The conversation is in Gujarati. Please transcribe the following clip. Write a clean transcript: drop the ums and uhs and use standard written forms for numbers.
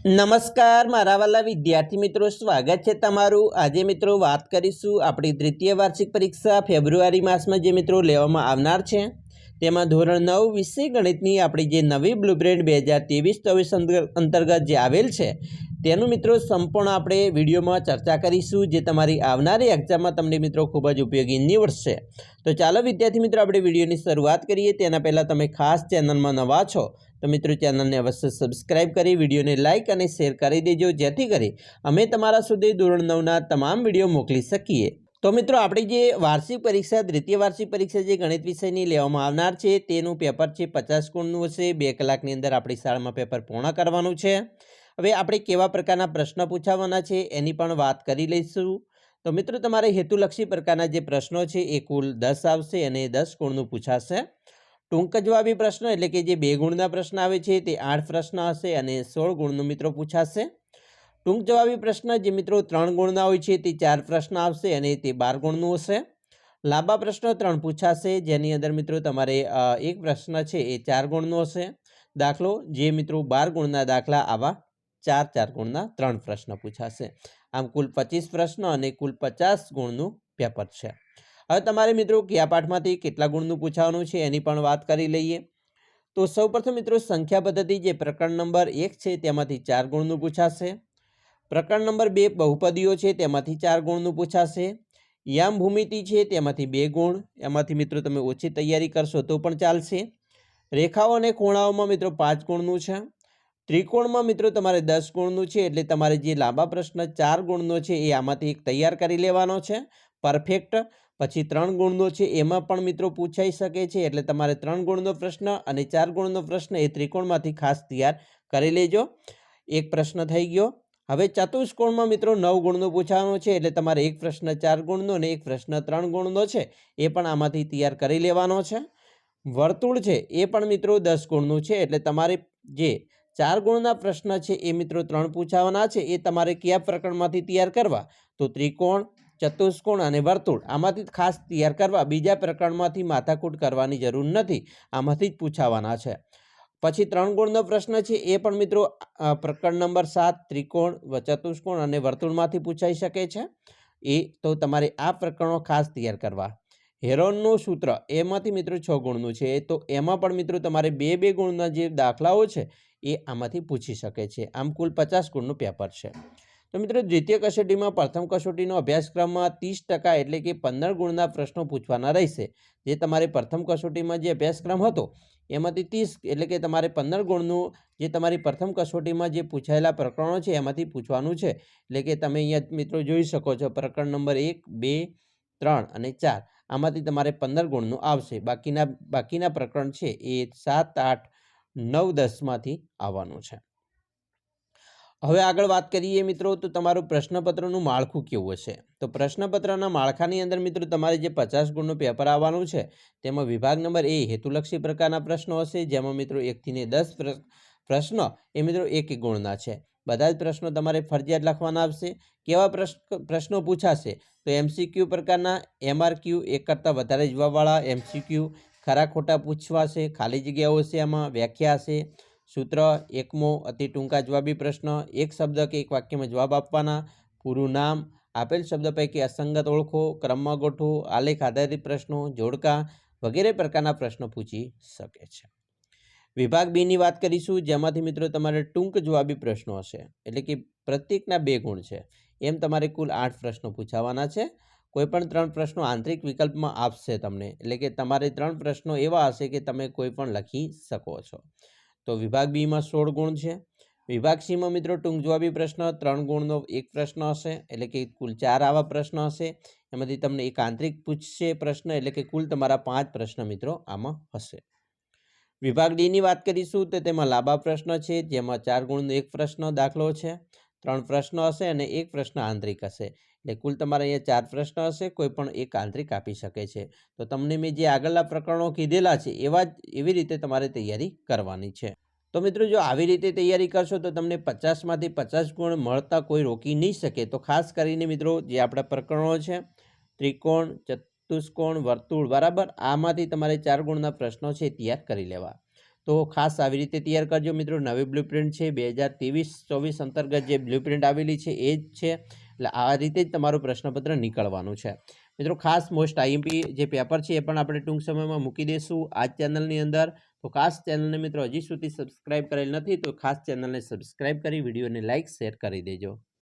નમસ્કાર મારા વાલા વિદ્યાર્થી મિત્રો, સ્વાગત છે તમારું। આજે મિત્રો વાત કરીશું આપણી દ્વિતીય વાર્ષિક પરીક્ષા ફેબ્રુઆરી માસમાં જે મિત્રો લેવામાં આવનાર છે તેમાં ધોરણ 9 વિષય ગણિતની આપણી જે નવી બ્લુપ્રિન્ટ 2023-24 અંતર્ગત જે આવેલ છે તેનું મિત્રો સંપૂર્ણ આપણે વિડીયોમાં ચર્ચા કરીશું, જે તમારી આવનારી એક્ઝામમાં તમને મિત્રો ખૂબ જ ઉપયોગી નીવડશે। તો ચાલો વિદ્યાર્થી મિત્રો આપણે વિડીયોની શરૂઆત કરીએ। તેના પહેલાં તમે ખાસ ચેનલમાં નવા છો તો મિત્રો ચેનલને અવશ્ય સબસ્ક્રાઇબ કરી વિડીયોને લાઇક અને શેર કરી દેજો, જેથી કરી અમે તમારા સુધી ધોરણ 9ના તમામ વિડીયો મોકલી શકીએ। તો મિત્રો આપણી જે વાર્ષિક પરીક્ષા દ્વિતીય વાર્ષિક પરીક્ષા જે ગણિત વિષયની લેવામાં આવનાર છે તેનું પેપર છે 50 ગુણનું હશે। 2 કલાકની અંદર આપણી શાળામાં પેપર પૂર્ણ કરવાનું છે। હવે આપણે કેવા પ્રકારના પ્રશ્ન પૂછાવાના છે એની પણ વાત કરી લઈશું। તો મિત્રો તમારે હેતુલક્ષી પ્રકારના જે પ્રશ્નો છે એ કુલ 10 આવશે અને 10 ગુણનું પૂછાશે। ટૂંક જવાબી પ્રશ્નો એટલે કે જે 2 ગુણના પ્રશ્ન આવે છે તે 8 પ્રશ્ન હશે અને 16 ગુણનું મિત્રો પૂછાશે। ટૂંક જવાબી પ્રશ્ન જે મિત્રો 3 ગુણના હોય છે તે 4 પ્રશ્ન આવશે અને તે 12 ગુણનું હશે। લાંબા પ્રશ્નો 3 પૂછાશે, જેની અંદર મિત્રો તમારે એક પ્રશ્ન છે એ 4 ગુણનો હશે। દાખલો જે મિત્રો 12 ગુણના દાખલા આવા 4 ગુણના 3 પ્રશ્ન પૂછાશે। આમ કુલ 25 પ્રશ્ન અને કુલ 50 ગુણનું પેપર છે। હવે તમારે મિત્રો કયા પાઠમાંથી કેટલા ગુણનું પૂછવાનું છે એની પણ વાત કરી લઈએ। તો સૌપ્રથમ મિત્રો સંખ્યા પદ્ધતિ જે પ્રકરણ નંબર 1 છે તેમાંથી 4 ગુણનું પૂછાશે। પ્રકરણ નંબર 2 બહુપદીઓ છે તેમાંથી 4 ગુણનું પૂછાશે। યામ ભૂમિતિ છે તેમાંથી 2 ગુણ, એમાંથી મિત્રો તમે ઓછી તૈયારી કરશો તો પણ ચાલશે। રેખાઓ અને ખૂણાઓમાં મિત્રો 5 ગુણનું છે। ત્રિકોણમાં મિત્રો તમારે 10 ગુણનું છે, એટલે તમારે જે લાંબા પ્રશ્ન 4 ગુણનો છે એ આમાંથી એક તૈયાર કરી લેવાનો છે પરફેક્ટ। પછી 3 ગુણનો છે એમાં પણ મિત્રો પૂછાઈ શકે છે, એટલે તમારે 3 ગુણનો પ્રશ્ન અને 4 ગુણનો પ્રશ્ન એ ત્રિકોણમાંથી ખાસ તૈયાર કરી લેજો। એક પ્રશ્ન થઈ ગયો। હવે ચતુષ્કોણમાં મિત્રો 9 ગુણનો પૂછવાનો છે, એટલે તમારે એક પ્રશ્ન 4 ગુણનો અને એક પ્રશ્ન 3 ગુણનો છે એ પણ આમાંથી તૈયાર કરી લેવાનો છે। વર્તુળ છે એ પણ મિત્રો 10 ગુણનું છે, એટલે તમારે જે 4 ગુણના પ્રશ્ન છે એ મિત્રો 3 પૂછાવાના છે એ તમારે કયા પ્રકરણમાંથી તૈયાર કરવા, તો ત્રિકોણ, ચતુષ્કોણ અને વર્તુળ આમાંથી ખાસ તૈયાર કરવા। બીજા પ્રકરણમાંથી માથાકૂટ કરવાની જરૂર નથી, આમાંથી જ પૂછાવાના છે। પછી 3 ગુણનો પ્રશ્ન છે એ પણ મિત્રો પ્રકરણ નંબર 7 ત્રિકોણ, ચતુષ્કોણ અને વર્તુળમાંથી પૂછાઈ શકે છે, એ તો તમારે આ પ્રકરણો ખાસ તૈયાર કરવા। હેરોનનું સૂત્ર એમાંથી મિત્રો 6 ગુણનું છે, તો એમાં પણ મિત્રો તમારે 2 ગુણના જે દાખલાઓ છે એ આમાંથી પૂછી શકે છે। આમ કુલ 50 ગુણનું પેપર છે। તો મિત્રો દ્વિતીય કસોટીમાં પ્રથમ કસોટીનો અભ્યાસક્રમમાં 30% એટલે કે 15 ગુણના પ્રશ્નો પૂછવાના રહેશે। જે તમારે પ્રથમ કસોટીમાં જે અભ્યાસક્રમ હતો એમાંથી 30 એટલે કે તમારે 15 ગુણનું જે તમારી પ્રથમ કસોટીમાં જે પૂછાયેલા પ્રકરણો છે એમાંથી પૂછવાનું છે। એટલે કે તમે અહીંયા મિત્રો જોઈ શકો છો પ્રકરણ નંબર 1, 2, 3 અને 4 આમાંથી તમારે 15 ગુણનું આવશે। બાકીના પ્રકરણ છે એ 7, 8, 9, 10માંથી આવવાનું છે। હવે આગળ વાત કરીએ મિત્રો, તો તમારું પ્રશ્નપત્રનું માળખું કેવું હશે। તો પ્રશ્નપત્રના માળખાની અંદર મિત્રો તમારે જે 50 ગુણનું પેપર આવવાનું છે તેમાં વિભાગ નંબર એ હેતુલક્ષી પ્રકારના પ્રશ્નો હશે, જેમાં મિત્રો 1 થી 10 પ્રશ્નો એ મિત્રો 1 ગુણના છે। બધા જ પ્રશ્નો તમારે ફરજિયાત લખવાના આવશે। કેવા પ્રશ્નો પૂછાશે, તો MCQ પ્રકારના, MRQ 1 કરતાં વધારે જવાબવાળા MCQ, ખરા ખોટા પૂછવાશે, ખાલી જગ્યાઓ હશે, આમાં વ્યાખ્યા હશે, સૂત્ર, એકમો, અતિ ટૂંકા જવાબી પ્રશ્ન, એક શબ્દ કે એક વાક્યમાં જવાબ આપવાના, પૂરું નામ, આપેલ શબ્દ પૈકી અસંગત ઓળખો, ક્રમમાં ગોઠવો, આલેખ આધારિત પ્રશ્નો, જોડકા વગેરે પ્રકારના પ્રશ્નો પૂછી શકે છે। વિભાગ બીની વાત કરીશું, જેમાંથી મિત્રો તમારે ટૂંક જવાબી પ્રશ્નો હશે, એટલે કે પ્રત્યેકના 2 ગુણ છે, એમ તમારે કુલ 8 પ્રશ્નો પૂછાવાના છે। કોઈ પણ 3 પ્રશ્નો આંતરિક વિકલ્પમાં આપશે તમને, એટલે કે તમારે 3 પ્રશ્નો એવા હશે કે તમે કોઈ પણ લખી શકો છો। તો વિભાગ બીમાં 16 ગુણ છે। વિભાગ સીમાં મિત્રો ટૂંક જવાબી પ્રશ્ન 3 ગુણનો એક પ્રશ્ન હશે, એટલે કે કુલ 4 આવા પ્રશ્ન હશે। એમાંથી તમને એક આંતરિક પૂછશે પ્રશ્ન, એટલે કે કુલ તમારા 5 પ્રશ્ન મિત્રો આમાં હશે। વિભાગ ડીની વાત કરીશું, તો તેમાં લાંબા પ્રશ્ન છે, જેમાં 4 ગુણનો એક પ્રશ્ન દાખલો છે, 3 પ્રશ્ન હશે અને એક પ્રશ્ન આંતરિક હશે, એટલે કુલ તમારે અહીંયા 4 પ્રશ્ન હશે, કોઈ પણ એક આંતરિક આપી શકે છે। તો તમને મેં જે આગળના પ્રકરણો કીધેલા છે એવી રીતે તમારે તૈયારી કરવાની છે। તો મિત્રો જો આવી રીતે તૈયારી કરશો તો તમને 50માંથી 50 ગુણ મળતા કોઈ રોકી નહીં શકે। તો ખાસ કરીને મિત્રો જે આપણા પ્રકરણો છે ત્રિકોણ, ચતુષ્કોણ, વર્તુળ, બરાબર, આમાંથી તમારે 4 ગુણના પ્રશ્નો છે તૈયાર કરી લેવા। તો ખાસ આવી રીતે તૈયાર કરજો મિત્રો. નવી બ્લુપ્રિન્ટ છે 2023-24 અંતર્ગત જે બ્લુપ્રિન્ટ આવેલી છે એ જ છે. એટલે આ રીતે જ તમારું પ્રશ્નપત્ર નીકળવાનું છે મિત્રો. ખાસ મોસ્ટ આઈએમપી જે પેપર છે એ પણ આપણે ટૂંક સમયમાં મૂકી દઈશું આ ચેનલની અંદર. તો ખાસ ચેનલને મિત્રો હજી સુધી સબસ્ક્રાઇબ કરેલ નથી તો ખાસ ચેનલને સબસ્ક્રાઇબ કરી વિડીયોને લાઇક શેર કરી દેજો.